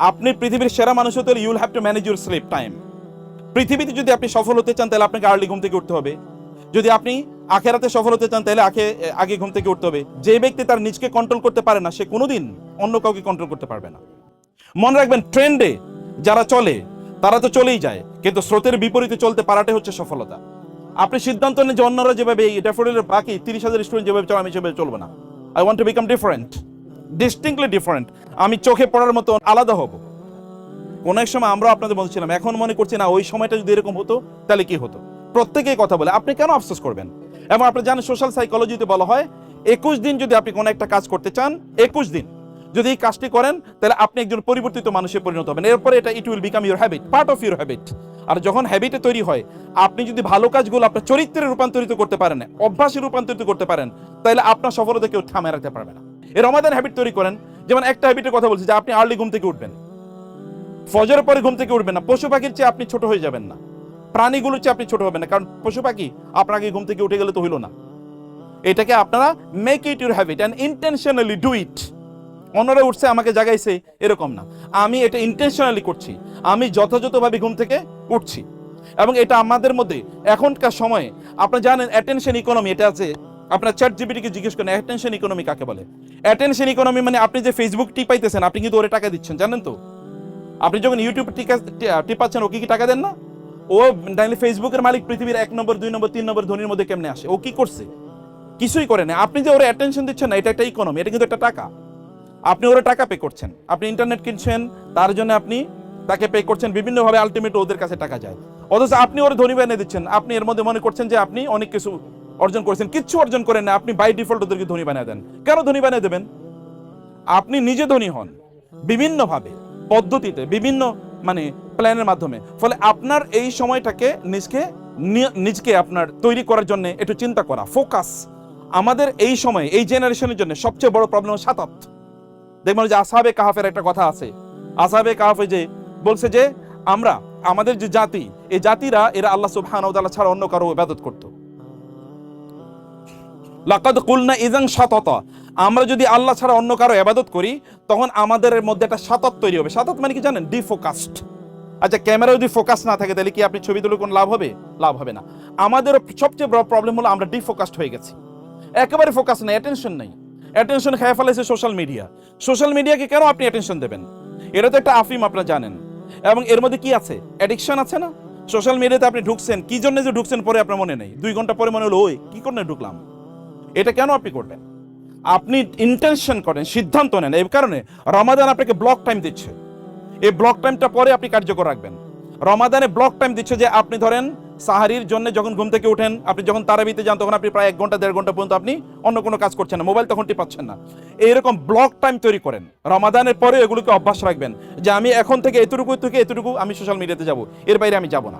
আপনি পৃথিবীর সেরা মানুষ হতে হলে you will have to manage your sleep time. পৃথিবীতে যদি আপনি সফল হতে চান তাহলে আপনাকে আর্লি ঘুম থেকে উঠতে হবে। যদি আপনি আখেরাতে সফল হতে চান তাহলে আগে ঘুম থেকে উঠতে হবে। যে ব্যক্তি তার নিজকে কন্ট্রোল করতে পারে না সে কোনোদিন অন্য কাউকে কন্ট্রোল করতে পারবে না। মনে রাখবেন, ট্রেন্ডে যারা চলে তারা তো চলেই যায়, কিন্তু স্রোতের বিপরীতে চলতে পারাটাই হচ্ছে সফলতা। আপনি সিদ্ধান্ত নেন যে অন্যরা যেভাবে এই ড্যাফোডিলের বাকি 30,000 স্টুডেন্ট যেভাবে চলে আমি সেভাবে চলবো না। I want to become different, distinctly different. আমি চোখে পড়ার মতো আলাদা হব। কোন এক সময় আমরা আপনাদের বলছিলাম, এখন মনে করছি না ওই সময়টা যদি এরকম হতো তাহলে কি হতো। প্রত্যেকেই কথা বলে, আপনি কেন আফসোস করবেন? এবং আপনি জানেন সোশ্যাল সাইকোলজিতে বলা হয় 21 দিন যদি আপনি কোনো একটা কাজ করতে চান, 21 দিন যদি এই কাজটি করেন তাহলে আপনি একজন পরিবর্তিত মানুষে পরিণত হবেন। এরপরে এটা it will become your habit, part of your habit. আর যখন হ্যাবিটে তৈরি হয়, আপনি যদি ভালো কাজগুলো আপনার চরিত্রে রূপান্তরিত করতে পারেন, অভ্যাসে রূপান্তরিত করতে পারেন, তাহলে আপনার সফলতা কেউ থামে রাখতে পারবে না। এই রমাদান হ্যাবিট তৈরি করেন। যেমন একটা হ্যাবিটের কথা বলছি যে আপনি আর্লি ঘুম থেকে উঠবেন, ফজরের পরে ঘুম থেকে উঠবেন না। পশু পাখির চেয়ে আপনি ছোট হয়ে যাবেন না, প্রাণীগুলোর চেয়ে আপনি ছোট হবেন না, কারণ পশু পাখি আপনার আগে ঘুম থেকে উঠে গেলে তো হইল না। এটাকে আপনারা make it your habit and intentionally do it. অন্যরা উঠছে আমাকে জাগাইছে এরকম না, আমি এটা ইন্টেনশনালি করছি, আমি যথাযথভাবে ঘুম থেকে উঠছি। এবং এটা আমাদের মধ্যে এখনকার সময়ে আপনারা জানেন অ্যাটেনশন ইকোনমি এটা আছে। আপনার চ্যাট জিপিটিকে জিজ্ঞেস করেন অ্যাটেনশন ইকোনমি কাকে বলে। অ্যাটেনশন ইকোনমি মানে আপনি যে ফেসবুক টিপাইতেছেন আপনি কিন্তু ওরে টাকা দিচ্ছেন, জানেন তো? আপনি যখন ইউটিউব টিপাচ্ছেন ও কি টাকা দেন না? ও তাইলে ফেসবুকের মালিক পৃথিবীর 1 নম্বর 2 নম্বর 3 নম্বর ধনীর মধ্যে কেমনে আসে? ও কি করছে? কিছুই করে না। আপনি যে ওরে অ্যাটেনশন দিচ্ছেন না, এটা একটা ইকোনমি, এটা কিন্তু একটা টাকা। আপনি ওরা টাকা পে করছেন, আপনি ইন্টারনেট কিনছেন, তার জন্য আপনি তাকে পে করছেন বিভিন্নভাবে, আলটিমেট ওদের কাছে টাকা যায়। অথচ আপনি ওরা ধনী বানিয়ে দিচ্ছেন, আপনি এর মধ্যে মনে করছেন যে আপনি অনেক কিছু অর্জন করেছেন। কিচ্ছু অর্জন করেন না, আপনি বাই ডিফল্ট ওদেরকে ধনী বানিয়ে দেন। কেন ধনী বানিয়ে দেবেন? আপনি নিজে ধনী হন বিভিন্নভাবে, পদ্ধতিতে, বিভিন্ন প্ল্যানের মাধ্যমে। ফলে আপনার এই সময়টাকে নিজকে আপনার তৈরি করার জন্য একটু চিন্তা করা, ফোকাস। আমাদের এই সময় এই জেনারেশনের জন্য সবচেয়ে বড় প্রবলেম সাতাত। দেখবেন যে আসহাবে কাহাফের একটা কথা আছে। আসহাবে কাহাফে যে বলছে যে আমাদের যে জাতি, এই জাতিরা এরা আল্লাহ সুবহানাহু ওয়া তাআলা ছাড়া অন্য কারো ইবাদত করত। লাকাদ কুলনা ইযান শাতাতা, আমরা যদি আল্লাহ ছাড়া অন্য কারো ইবাদত করি তখন আমাদের মধ্যে একটা শাতাত তৈরি হবে। শাতাত মানে কি জানেন? ডিফোকাসড। আচ্ছা, ক্যামেরা যদি ফোকাস না থাকে তাহলে কি আপনি ছবি তুলে কোনো লাভ হবে? লাভ হবে না। আমাদের সবচেয়ে বড় প্রবলেম হলো আমরা ডিফোকাসড হয়ে গেছি, একেবারে ফোকাস নেই, অ্যাটেনশন নেই। অ্যাটেনশন খেয়ে ফেলেছে সোশ্যাল মিডিয়া। সোশ্যাল মিডিয়াকে কেন আপনি অ্যাটেনশন দেবেন? এটা তো একটা আফিম, আপনারা জানেন। এবং এর মধ্যে কি আছে? অ্যাডিকশন আছে না? সোশ্যাল মিডিয়াতে আপনি ঢুকছেন, কি জন্য যে ঢুকছেন পরে আপনার মনে নেই, 2 ঘন্টা পরে মনে হলো ওই কি করে ঢুকলাম। এটা কেন আপনি করবেন? আপনি ইন্টেনশন করেন, সিদ্ধান্ত নেন। এই কারণে রমাদান আপনাকে ব্লক টাইম দিচ্ছে। এই ব্লক টাইমটা পরে আপনি কার্যকর রাখবেন। রমাদানে ব্লক টাইম দিচ্ছে যে আপনি ধরেন সাহারির জন্য যখন ঘুম থেকে উঠেন, আপনি যখন তারাবিতে যান তখন আপনি প্রায় 1 ঘন্টা 1.5 ঘন্টা পর্যন্ত আপনি অন্য কোনো কাজ করছেন না, মোবাইল তখন টিপাচ্ছেন না। এইরকম ব্লক টাইম তৈরি করেন। রমাদানের পরে এগুলোকে অভ্যাস রাখবেন যে আমি এখন থেকে এতটুকু আমি সোশ্যাল মিডিয়াতে যাব, এর বাইরে আমি যাব না।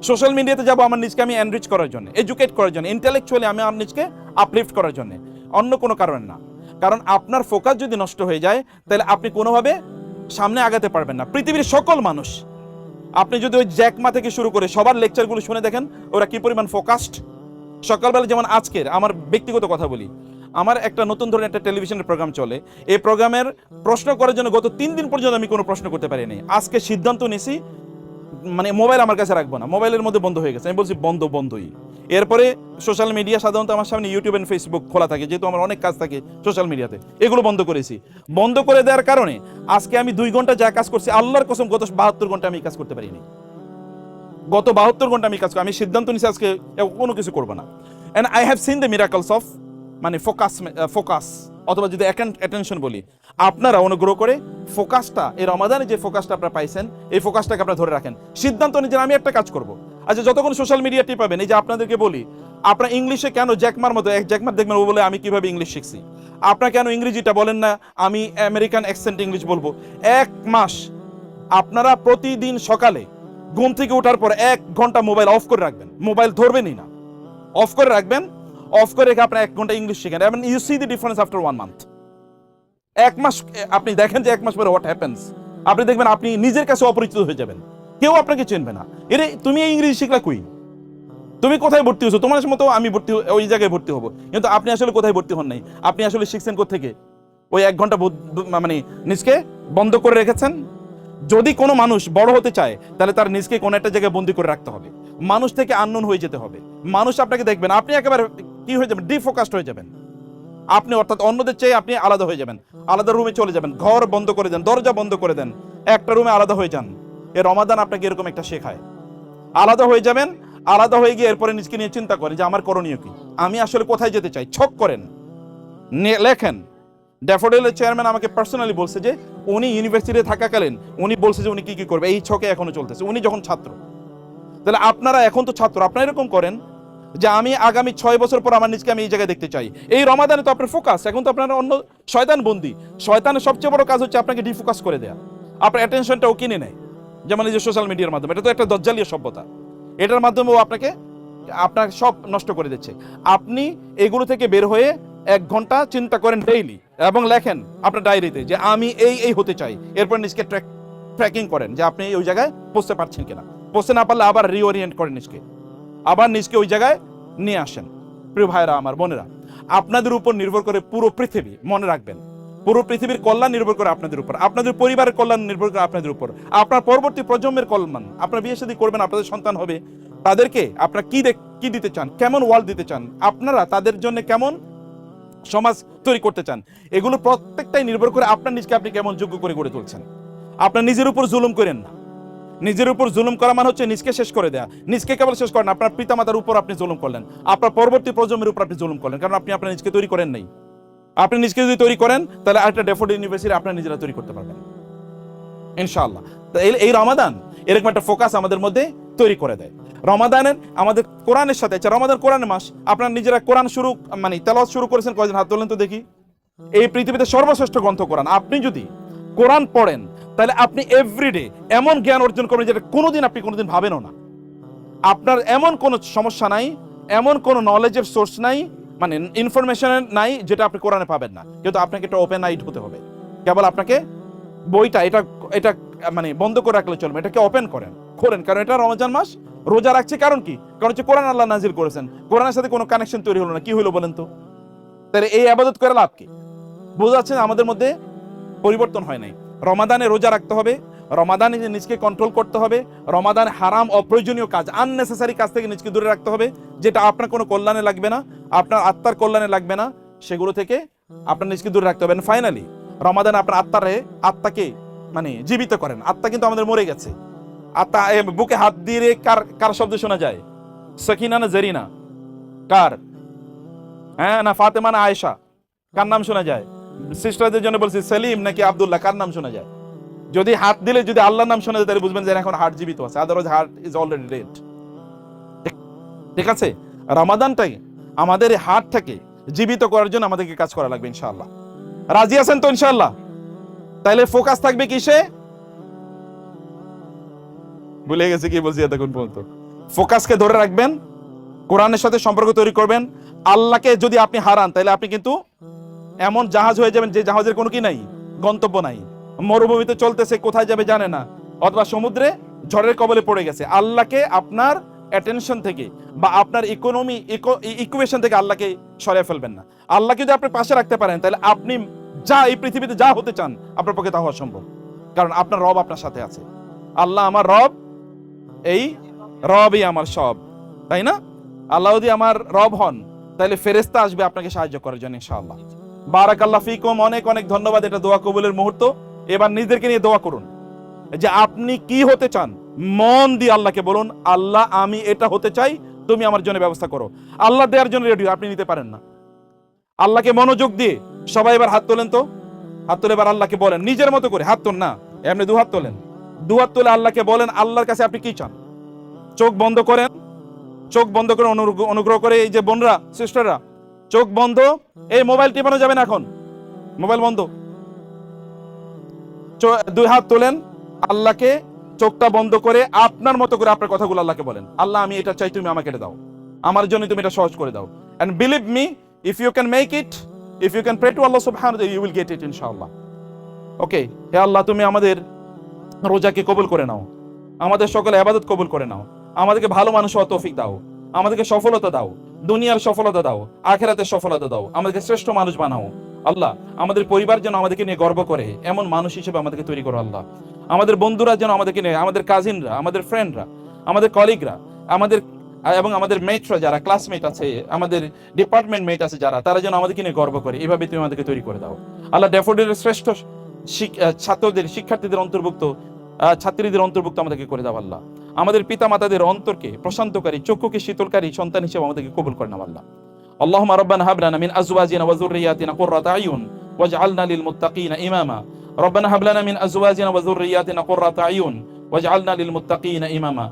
সোশ্যাল মিডিয়াতে যাব আমার নিজকে আমি এনরিচ করার জন্য, এডুকেট করার জন্য, ইন্টেলেকচুয়ালি আমি আমার নিজকে আপলিফট করার জন্য, অন্য কোনো কারণে না। কারণ আপনার ফোকাস যদি নষ্ট হয়ে যায় তাহলে আপনি কোনোভাবে সামনে আগাতে পারবেন না। পৃথিবীর সকল মানুষ, আপনি যদি ওই জ্যাকমা থেকে শুরু করে সবার লেকচারগুলো শুনে দেখেন ওরা কি পরিমাণ ফোকাসড। সকালবেলা যেমন আজকের আমার ব্যক্তিগত কথা বলি, আমার একটা নতুন ধরনের একটা টেলিভিশনের প্রোগ্রাম চলে। এই প্রোগ্রামের প্রশ্ন করার জন্য গত 3 দিন পর্যন্ত আমি কোনো প্রশ্ন করতে পারিনি। আজকে সিদ্ধান্ত নিয়েছি মোবাইল আমার কাছে রাখবো না, মোবাইলের মধ্যে বন্ধ হয়ে গেছে। আমি বলছি বন্ধই। এরপরে সোশ্যাল মিডিয়া সাধারণত আমার সামনে ইউটিউব এন্ড ফেসবুক খোলা থাকে, যেহেতু আমার অনেক কাজ থাকে সোশ্যাল মিডিয়াতে, এগুলো বন্ধ করেছি। বন্ধ করে দেওয়ার কারণে আজকে আমি 2 ঘন্টা যা কাজ করছি, আল্লাহর কসম গত 72 ঘন্টা আমি কাজ করতে পারিনি। গত 72 ঘন্টা আমি কাজ করি। আমি সিদ্ধান্ত নিয়েছি আজকে কোনো কিছু করবো না। And I have seen the miracles of focus অথবা যদি অ্যাটেনশন বলি। আপনারা অনুগ্রহ করে ফোকাসটা, এই রমাদানে যে ফোকাসটা আপনারা পাইছেন, এই ফোকাসটাকে আপনারা ধরে রাখেন। সিদ্ধান্ত নিন যে আমি একটা কাজ করব। আচ্ছা, যতক্ষণ সোশ্যাল মিডিয়া টিপাবেন, এই যে আপনাদেরকে বলি, আপনার ইংলিশে কেন জ্যাকমার মতো জ্যাকমার দেখবেন ও বলে আমি কিভাবে ইংলিশ শিখছি, আপনারা কেন ইংরেজিটা বলেন না আমি আমেরিকান অ্যাকসেন্ট ইংলিশ বলবো? 1 মাস আপনারা প্রতিদিন সকালে ঘুম থেকে ওঠার পর 1 ঘন্টা মোবাইল অফ করে রাখবেন, মোবাইল ধরবেনই না, অফ করে রাখবেন। অফ করে রেখে আপনার 1 ঘন্টা ইংলিশ শিখেন এবং you see the difference after 1 month. 1 মাস আপনি দেখেন যে 1 মাস পরে হোয়াট হ্যাপেন্স। আপনি দেখবেন আপনি নিজের কাছে অপরিচিত হয়ে যাবেন, কেউ আপনাকে চিনবে না। এরে তুমি এই ইংরেজি শিখলা কই, তুমি কোথায় ভর্তি হয়েছো? তোমার মতো আমি ওই জায়গায় ভর্তি হবো, কিন্তু আপনি আসলে কোথায় ভর্তি হন নাই। আপনি আসলে শিখছেন কোথেকে? ওই 1 ঘন্টা নিজকে বন্ধ করে রেখেছেন, যদি কোনো মানুষ বড় হতে চায় তাহলে তার নিজকে কোনো একটা জায়গায় বন্দি করে রাখতে হবে, মানুষ থেকে আননোন হয়ে যেতে হবে। মানুষ আপনাকে দেখবেন, আপনি একেবারে কি হয়ে যাবেন, ডিফোকাসড হয়ে যাবেন আপনি, অর্থাৎ অন্যদের চেয়ে আপনি আলাদা হয়ে যাবেন, আলাদা রুমে চলে যাবেন, ঘর বন্ধ করে দেন, দরজা বন্ধ করে দেন, একটা রুমে আলাদা হয়ে যান। এই রমাদান আপনাকে এরকম একটা শেখায়, আলাদা হয়ে যাবেন, আলাদা হয়ে গিয়ে এরপরে নিজকে নিয়ে চিন্তা করেন যে আমার করণীয় কি, আমি আসলে কোথায় যেতে চাই, ছক করেন, লেখেন। ড্যাফোডিলের চেয়ারম্যান আমাকে পার্সোনালি বলছে যে উনি ইউনিভার্সিটিতে থাকাকালীন উনি বলছে যে উনি কি কি করবে, এই ছকে এখনো চলতেছে, উনি যখন ছাত্র। তাহলে আপনারা এখন তো ছাত্র, আপনারা এরকম করেন যে আমি আগামী 6 বছর পর আমার নিজকে আমি এই জায়গায় দেখতে চাই। এই রমাদানে তো আপনার ফোকাস, এখন তো আপনারা অন্য শয়তান বন্দী। শয়তানের সবচেয়ে বড় কাজ হচ্ছে আপনাকে ডিফোকাস করে দেয়া, আপনার অ্যাটেনশনটা ও কিনে নেয়, যেমন এই যে সোশ্যাল মিডিয়ার মাধ্যমে, এটা তো একটা দজ্জালীয় সভ্যতা, এটার মাধ্যমে ও আপনাকে আপনার সব নষ্ট করে দিচ্ছে। আপনি এগুলো থেকে বের হয়ে 1 ঘন্টা চিন্তা করেন ডেইলি এবং লেখেন আপনার ডায়েরিতে যে আমি এই হতে চাই। এরপর নিজকে ট্র্যাকিং করেন যে আপনি ওই জায়গায় পৌঁছতে পারছেন কিনা, পৌঁছতে না পারলে আবার রিওরিয়েন্ট করেন নিজকে, আবার নিজকে ওই জায়গায় নিয়ে আসেন। প্রিয় ভাইরা আমার, বোনেরা, আপনাদের উপর নির্ভর করে পুরো পৃথিবী, মনে রাখবেন, পুরো পৃথিবীর কল্যাণ নির্ভর করে আপনাদের উপর, আপনাদের পরিবারের কল্যাণ নির্ভর করে আপনাদের উপর, আপনার পরবর্তী প্রজন্মের কল্যাণ। আপনার বিয়ে শাদী করবেন, আপনাদের সন্তান হবে, তাদেরকে আপনারা কি দিতে চান, কেমন ওয়ার্ল্ড দিতে চান, আপনারা তাদের জন্য কেমন সমাজ তৈরি করতে চান, এগুলো প্রত্যেকটাই নির্ভর করে আপনার নিজকে আপনি কেমন যোগ্য করে গড়ে তুলছেন। আপনার নিজের উপর জুলুম করেন না, নিজের উপর জুলুম করা মানে হচ্ছে নিজকে শেষ করে দেয়া। নিজকে কেবল শেষ করেন, আপনার পিতামাতার উপর আপনি জুলুম করলেন, আপনার পরবর্তী প্রজন্মের উপর আপনি জুলুম করলেন, কারণ আপনি আপনার নিজকে তৈরি করেন নাই। আপনি নিজকে যদি তৈরি করেন তাহলে আরেকটা ড্যাফোডিল ইউনিভার্সিটি আপনার নিজেরা তৈরি করতে পারবেন ইনশাআল্লাহ। এই রমাদান এরকম একটা ফোকাস আমাদের মধ্যে তৈরি করে দেয়। রমাদানের আমাদের কোরআনের সাথে, রমাদান কোরআনের মাস, আপনার নিজেরা কোরআন শুরু মানে তেলাওয়াত শুরু করেছেন কয়জন, হাত তোলেন তো দেখি। এই পৃথিবীতে সর্বশ্রেষ্ঠ গ্রন্থ কোরআন, আপনি যদি কোরআন পড়েন তাহলে আপনি এভরিডে এমন জ্ঞান অর্জন করবেন যেটা কোনোদিন আপনি কোনোদিন ভাবেনও না। আপনার এমন কোনো সমস্যা নাই, এমন কোনো নলেজের সোর্স নাই, মানে ইনফরমেশন নাই যেটা আপনি কোরআনে পাবেন না। কিন্তু আপনাকে একটা ওপেন আইড হতে হবে, কেবল আপনাকে বইটা এটা মানে বন্ধ করে রাখলে চলবে, এটাকে ওপেন করেন, কারণ এটা রমজান মাস। রোজা রাখছে কারণ কি, কারণ হচ্ছে কোরআন আল্লাহ নাজিল করেছেন, কোরআনের সাথে কোনো কানেকশন তৈরি হলো না, কি হইলো বলেন তো? তাহলে এই আবাদত করে লাভ কি? বোঝা যাচ্ছে আমাদের মধ্যে পরিবর্তন হয় নাই। রমাদানে রোজা রাখতে হবে, রমাদানে নিজকে কন্ট্রোল করতে হবে, রমাদানে হারাম অপ্রয়োজনীয় কাজ, আননেসেসারি কাজ থেকে নিজকে দূরে রাখতে হবে, যেটা আপনার কোনো কল্যাণে লাগবে না, আপনার আত্মার কল্যাণে লাগবে না, সেগুলো থেকে আপনার নিজকে দূরে রাখতে হবে। ফাইনালি রমাদানে আপনার আত্মাকে মানে জীবিত করেন। আত্মা কিন্তু আমাদের মরে গেছে। আত্মা বুকে হাত দিয়ে কার শব্দ শোনা যায়? সকিনা না জেরিনা? কার? হ্যাঁ, না ফাতেমা না আয়েশা? কার নাম শোনা যায়? সিস্টারদের জন্য বলছি সেলিম নাকি আব্দুল্লাহ, কার নাম শোনা যায়? যদি হাত দিলে যদি আল্লাহর নাম শোনা যায় তাহলে বুঝবেন যে এখন হার্ট জীবিত আছে, otherwise heart is already dead. ঠিক আছে, রমাদানটাই আমাদের এই হার্টটাকে জীবিত করার জন্য আমাদেরকে কাজ করা লাগবে ইনশাআল্লাহ। রাজি আছেন তো ইনশাআল্লাহ? তাহলে ফোকাস থাকবে কিসে? ভুলে গেছে কি বলছি এতক্ষণ পর্যন্ত। ফোকাসকে ধরে রাখবেন, কোরআনের সাথে সম্পর্ক তৈরি করবেন। আল্লাহকে যদি আপনি হারান তাহলে আপনি কিন্তু এমন জাহাজ হয়ে যাবেন যে জাহাজের কোনো কি নাই, গন্তব্য নাই, মরুভূমিতে চলতেছে, কোথায় যাবে জানে না, অথবা সমুদ্রে ঝড়ের কবলে পড়ে গেছে। আল্লাহকে আপনার অ্যাটেনশন থেকে বা আপনার ইকুয়েশন থেকে আল্লাহকে সরিয়ে ফেলবেন না। আল্লাহকে যদি আপনি পাশে রাখতে পারেন তাহলে আপনি যা এই পৃথিবীতে যা হতে চান আপনার পক্ষে তা হওয়া সম্ভব, কারণ আপনার রব আপনার সাথে আছে। আল্লাহ আমার রব, এই রবই আমার সব, তাই না? আল্লাহ যদি আমার রব হন তাহলে ফেরেশতা আসবে আপনাকে সাহায্য করার জন্য ইনশাআল্লাহ। বারাকাল্লাহ ফিকুম, অনেক অনেক ধন্যবাদ। এটা দোয়া কবুলের মুহূর্ত। এবার নিজেদেরকে নিয়ে দোয়া করুন যে আপনি কি হতে চান, মন দিয়ে আল্লাহকে বলুন, আল্লাহ আমি এটা হতে চাই, তুমি আমার জন্য ব্যবস্থা করো। আল্লাহ দেওয়ার জন্য রেডি, আপনি নিতে পারেন না। আল্লাহকে মনোযোগ দিয়ে সবাই এবার হাত তোলেন তো, হাত তুলে এবার আল্লাহকে বলেন নিজের মতো করে, হাত তোলেন না এমনি, দু হাত তোলেন, দু হাত তুলে আল্লাহকে বলেন আল্লাহর কাছে আপনি কি চান। চোখ বন্ধ করেন, চোখ বন্ধ করে অনুগ্রহ করে, এই যে বোনরা সিস্টাররা চোখ বন্ধ, এই মোবাইল টিপানো যাবে না এখন, মোবাইল বন্ধ। দুই হাত তোলেন, আল্লাহকে চোখটা বন্ধ করে আপনার মতো করে আপনার কথাগুলো আল্লাহকে বলেন, আল্লাহ আমি এটা চাই, তুমি আমাকে এটা দাও, আমার জন্য তুমি এটা সহজ করে দাও। And believe me, if you can make it, if you can pray to Allah সুবহানাহু ওয়া তাআলা, ইউ উইল গেট ইট ইনশাআল্লাহ। ওকে, হে আল্লাহ তুমি আমাদের রোজাকে কবুল করে নাও, আমাদের সকলে ইবাদত কবুল করে নাও, আমাদেরকে ভালো মানুষ হওয়ার তৌফিক দাও, আমাদেরকে সফলতা দাও, দুনিয়ার সফলতা দাও, আখিরাতের সফলতা দাও, আমাদেরকে শ্রেষ্ঠ মানুষ বানাও। আল্লাহ আমাদের পরিবার যেন আমাদেরকে নিয়ে গর্ব করে এমন মানুষ হিসেবে আমাদেরকে তৈরি করো। আল্লাহ আমাদের বন্ধুরা যেন আমাদেরকে নিয়ে, আমাদের কাজিনরা, আমাদের ফ্রেন্ডরা, আমাদের কলিগরা, আমাদের এবং আমাদের মেটরা যারা ক্লাসমেট আছে, আমাদের ডিপার্টমেন্ট মেট আছে যারা, তারা যেন আমাদেরকে নিয়ে গর্ব করে। এভাবে তুমি আমাদেরকে তৈরি করে দাও আল্লাহ। ড্যাফোডিলের শ্রেষ্ঠ ছাত্রদের, শিক্ষার্থীদের অন্তর্ভুক্ত, ছাত্রীদের অন্তর্ভুক্ত আমাদেরকে করে দাও আল্লাহ। আমাদের পিতা মাতাদের অন্তরকে প্রশান্তকারী, চক্ষুকে শীতলকারী সন্তান হিসেবে আমাদেরকে কবুল করে নাও আল্লাহ। আল্লাহুম্মা রাব্বানা হাব লানা মিন আজওয়াজিনা ওয়া যুররিয়াতিনা কুররাতা আয়ুন ওয়াজআলনা লিল মুত্তাকিনা ইমামা। রব্বানা হাব লানা মিন আজওয়াজিনা ওয়া যুররিয়াতিনা কুররাতা আয়ুন ওয়াজআলনা লিল মুত্তাকিনা ইমামা।